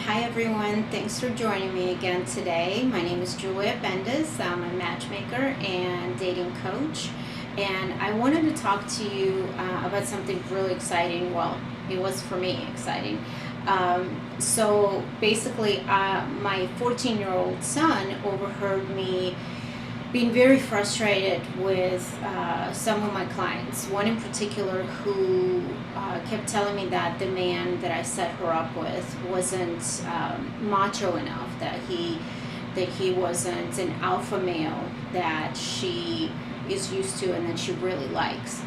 Hi everyone, thanks for joining me again today. My name is Julia Bendis. I'm a matchmaker and dating coach, and I wanted to talk to you about something really exciting. Well, it was for me exciting. So basically, my 14-year-old son overheard me being very frustrated with some of my clients. One in particular who kept telling me that the man that I set her up with wasn't macho enough, that he wasn't an alpha male that she is used to and that she really likes.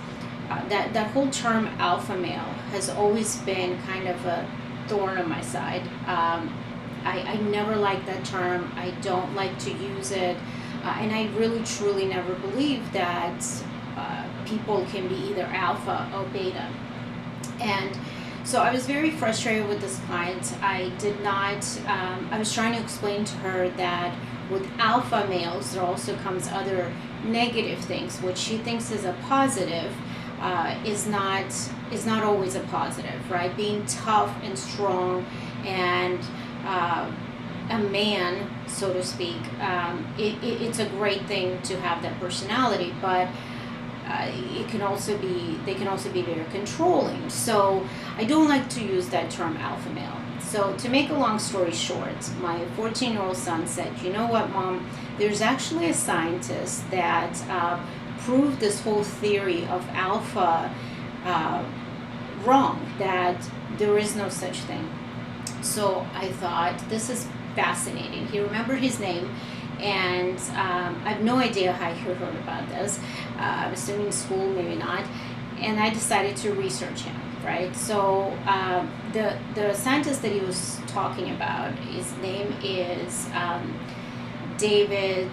That whole term alpha male has always been kind of a thorn on my side. I never liked that term. I don't like to use it. And I really truly never believed that people can be either alpha or beta. And so I was very frustrated with this client. I was trying to explain to her that with alpha males, there also comes other negative things, which she thinks is a positive, is not always a positive, right? Being tough and strong and a man, so to speak, it's a great thing to have that personality, but they can also be very controlling. So I don't like to use that term alpha male. So to make a long story short, my 14-year-old son said, "You know what, Mom? There's actually a scientist that proved this whole theory of alpha wrong, that there is no such thing." So I thought, this is fascinating. He remembered his name, and I have no idea how he heard about this. I'm assuming school, maybe not. And I decided to research him, right? So the scientist that he was talking about, his name is David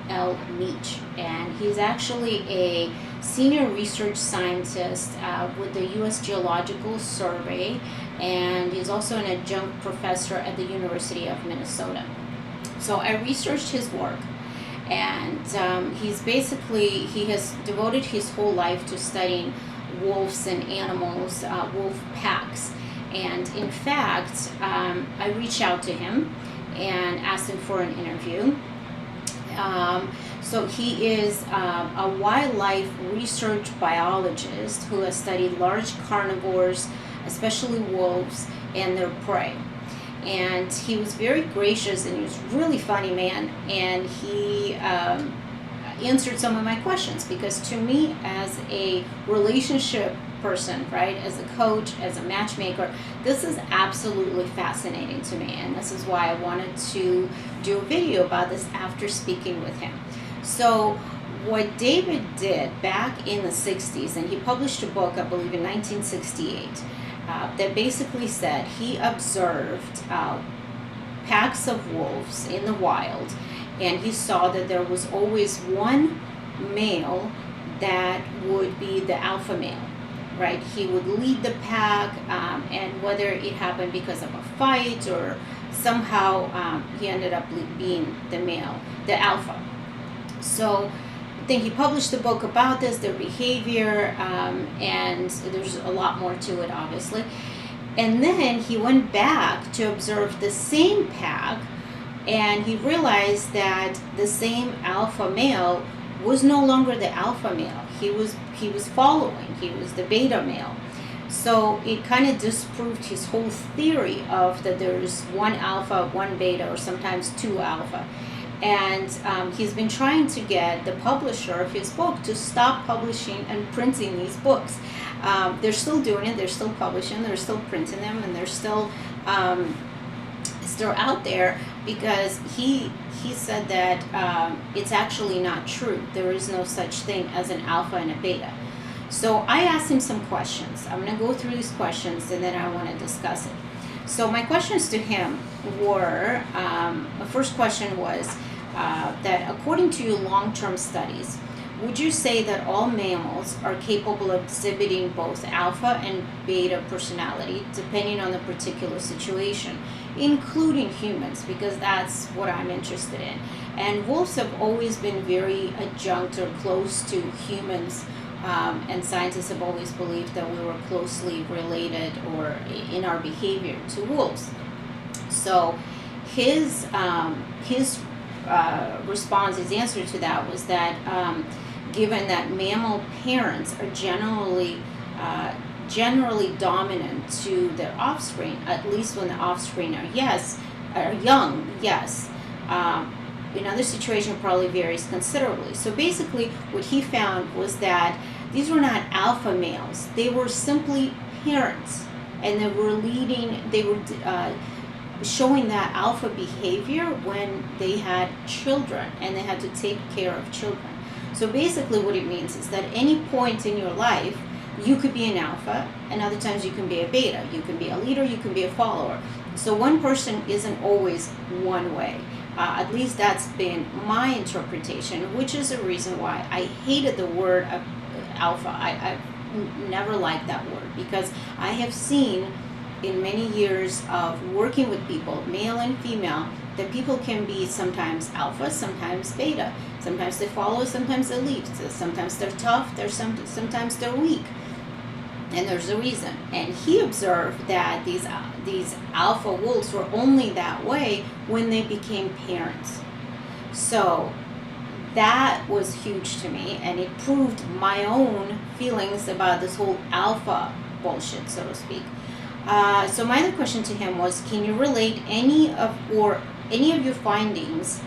L. Mech, and he's actually a senior research scientist with the U.S. Geological Survey, and he's also an adjunct professor at the University of Minnesota. So I researched his work, and he has devoted his whole life to studying wolves and animals, wolf packs. And in fact, I reached out to him and asked him for an interview. So he is a wildlife research biologist who has studied large carnivores, especially wolves, and their prey. And he was very gracious, and he was a really funny man, and he answered some of my questions, because to me, as a relationship person, right, as a coach, as a matchmaker, this is absolutely fascinating to me, and this is why I wanted to do a video about this after speaking with him. So what David did back in the 60s, and he published a book, I believe in 1968, that basically said he observed packs of wolves in the wild, and he saw that there was always one male that would be the alpha male, right? He would lead the pack, and whether it happened because of a fight or somehow he ended up being the male, the alpha. So then he published a book about this, their behavior, and there's a lot more to it, obviously. And then he went back to observe the same pack, and he realized that the same alpha male was no longer the alpha male. He was following. He was the beta male. So it kind of disproved his whole theory of that there's one alpha, one beta, or sometimes two alpha. And he's been trying to get the publisher of his book to stop publishing and printing these books. They're still doing it. They're still publishing. They're still printing them, and they're still out there, because he said that it's actually not true. There is no such thing as an alpha and a beta. So I asked him some questions. I'm going to go through these questions, and then I want to discuss it. So my questions to him were, the first question was that according to your long-term studies, would you say that all mammals are capable of exhibiting both alpha and beta personality depending on the particular situation, including humans, because that's what I'm interested in. And wolves have always been very adjunct or close to humans and scientists have always believed that we were closely related or in our behavior to wolves. So his response, his answer to that was that given that mammal parents are generally dominant to their offspring, at least when the offspring are young, yes. In other situations, probably varies considerably. So basically, what he found was that these were not alpha males; they were simply parents, and they were showing that alpha behavior when they had children, and they had to take care of children. So basically, what it means is that any point in your life, you could be an alpha, and other times you can be a beta. You can be a leader, you can be a follower. So one person isn't always one way. At least that's been my interpretation, which is a reason why I hated the word alpha. I've never liked that word, because I have seen in many years of working with people, male and female, that people can be sometimes alpha, sometimes beta. Sometimes they follow, sometimes they lead. So sometimes they're tough, sometimes they're weak. And there's a reason. And he observed that these alpha wolves were only that way when they became parents. So that was huge to me, and it proved my own feelings about this whole alpha bullshit, so to speak. So my other question to him was, can you relate any of your findings,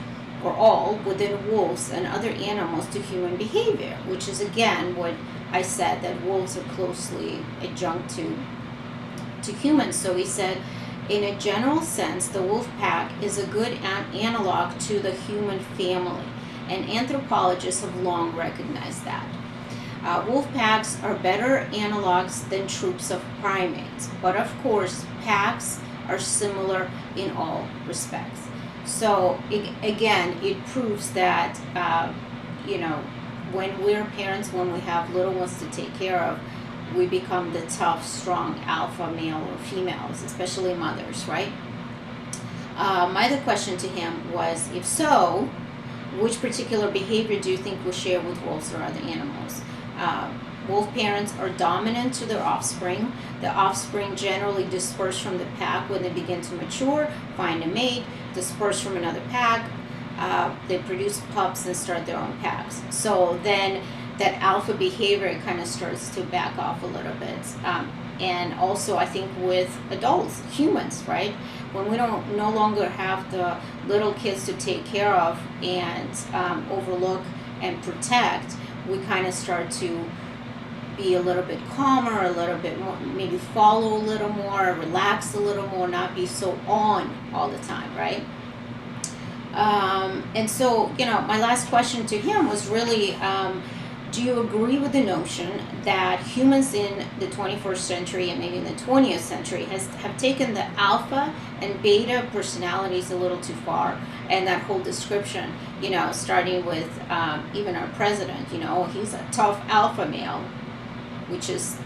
or all, within wolves and other animals to human behavior? Which is again what I said, that wolves are closely adjunct to humans. So he said, in a general sense, the wolf pack is a good analog to the human family, and anthropologists have long recognized that. Wolf packs are better analogs than troops of primates, but of course, packs are similar in all respects. So it proves that when we're parents, when we have little ones to take care of, we become the tough, strong alpha male or females, especially mothers, right? My other question to him was, if so, which particular behavior do you think we share with wolves or other animals? Wolf parents are dominant to their offspring. The offspring generally disperse from the pack when they begin to mature, find a mate, disperse from another pack. They produce pups and start their own packs. So then that alpha behavior kind of starts to back off a little bit. And also I think with adults, humans, right? When we no longer have the little kids to take care of and overlook and protect, we kind of start to be a little bit calmer, a little bit more, maybe follow a little more, relax a little more, not be so on all the time, right? And so, my last question to him was really, do you agree with the notion that humans in the 21st century and maybe in the 20th century have taken the alpha and beta personalities a little too far? And that whole description, starting with even our president, he's a tough alpha male, which is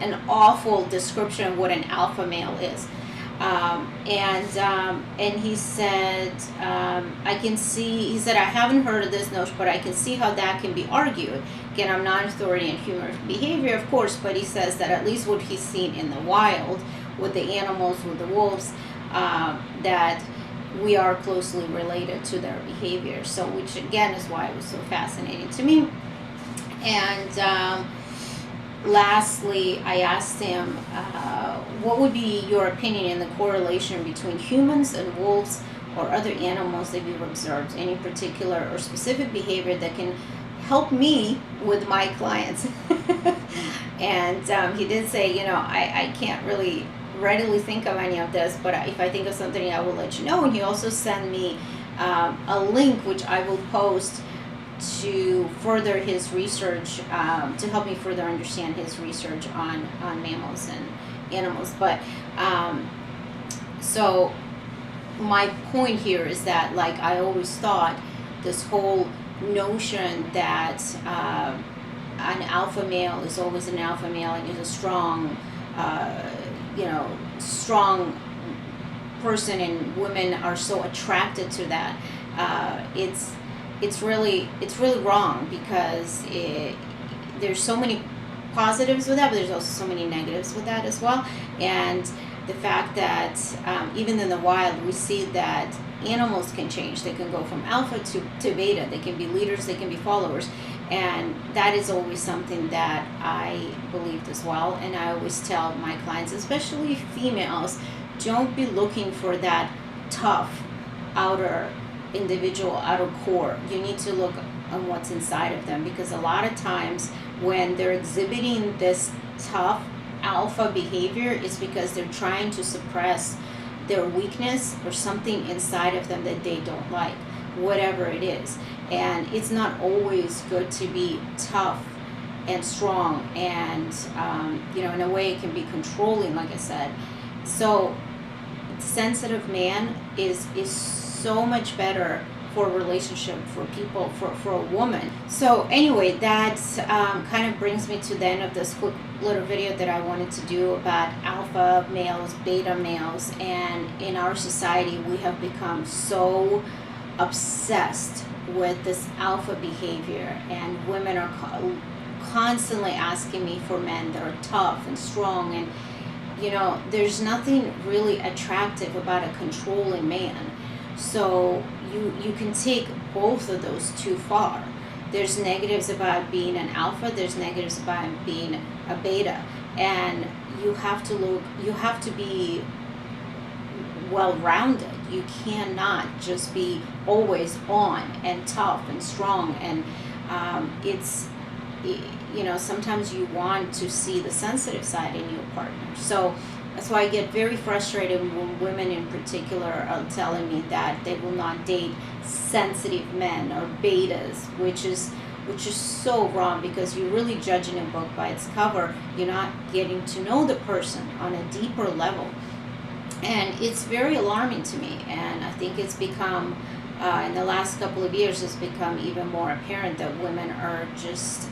an awful description of what an alpha male is. And he said, he said, I haven't heard of this notion, but I can see how that can be argued. Again, I'm not an authority in human behavior, of course, but he says that at least what he's seen in the wild, with the animals, with the wolves, that we are closely related to their behavior. So, which again is why it was so fascinating to me. And lastly, I asked him, what would be your opinion in the correlation between humans and wolves or other animals that you've observed? Any particular or specific behavior that can help me with my clients? And he did say, I can't really readily think of any of this, but if I think of something, I will let you know. And he also sent me a link, which I will post to further his research, to help me further understand his research on mammals and animals. But so my point here is that, like, I always thought this whole notion that an alpha male is always an alpha male and is a strong strong person, and women are so attracted to that, it's really wrong, because there's so many positives with that, but there's also so many negatives with that as well. And the fact that even in the wild, we see that animals can change. They can go from alpha to beta. They can be leaders, they can be followers. And that is always something that I believed as well. And I always tell my clients, especially females, don't be looking for that tough outer individual, outer core. You need to look on what's inside of them, because a lot of times when they're exhibiting this tough alpha behavior, it's because they're trying to suppress their weakness or something inside of them that they don't like, whatever it is. And it's not always good to be tough and strong, and in a way it can be controlling, like I said. So sensitive man is so much better for a relationship, for people, for a woman. So anyway, that kind of brings me to the end of this quick little video that I wanted to do about alpha males, beta males. And in our society, we have become so obsessed with this alpha behavior, and women are constantly asking me for men that are tough and strong. And there's nothing really attractive about a controlling man. So you can take both of those too far. There's negatives about being an alpha, there's negatives about being a beta. And you have to be well-rounded. You cannot just be always on and tough and strong. And sometimes you want to see the sensitive side in your partner. So that's why I get very frustrated when women in particular are telling me that they will not date sensitive men or betas, which is so wrong, because you're really judging a book by its cover. You're not getting to know the person on a deeper level. And it's very alarming to me. And I think it's become, in the last couple of years, it's become even more apparent that women are just,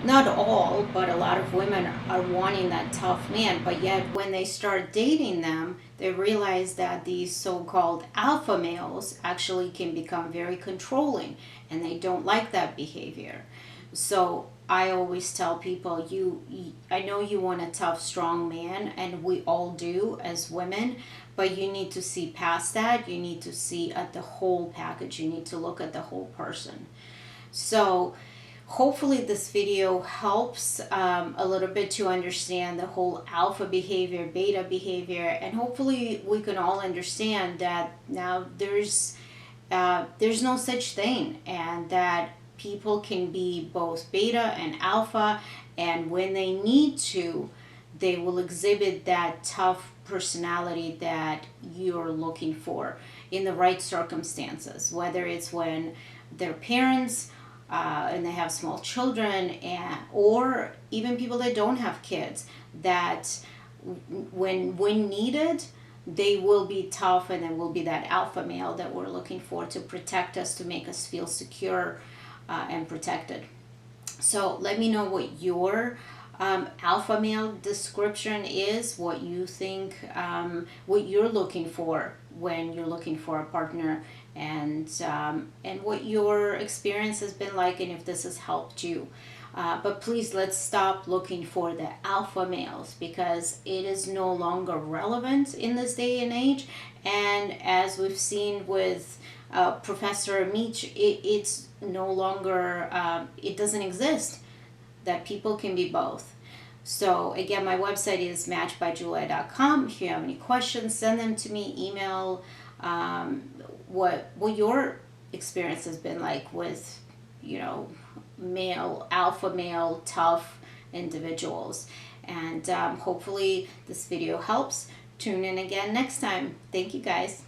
not all, but a lot of women are wanting that tough man. But yet when they start dating them, they realize that these so-called alpha males actually can become very controlling, and they don't like that behavior. So I always tell people, I know you want a tough, strong man, and we all do as women, but you need to see past that. You need to see at the whole package. You need to look at the whole person. So hopefully this video helps a little bit to understand the whole alpha behavior, beta behavior, and hopefully we can all understand that now there's no such thing, and that people can be both beta and alpha, and when they need to, they will exhibit that tough personality that you're looking for in the right circumstances, whether it's when they're parents and they have small children, or even people that don't have kids, that when needed, they will be tough, and they will be that alpha male that we're looking for to protect us, to make us feel secure and protected. So let me know what your alpha male description is, what you think, what you're looking for when you're looking for a partner, and what your experience has been like, and if this has helped you. But please, let's stop looking for the alpha males, because it is no longer relevant in this day and age. And as we've seen with Professor Mech, it's no longer, it doesn't exist, that people can be both. So again, my website is matchbyjulia.com. If you have any questions, send them to me, email, what your experience has been like with, alpha male, tough individuals. And hopefully this video helps. Tune in again next time. Thank you, guys.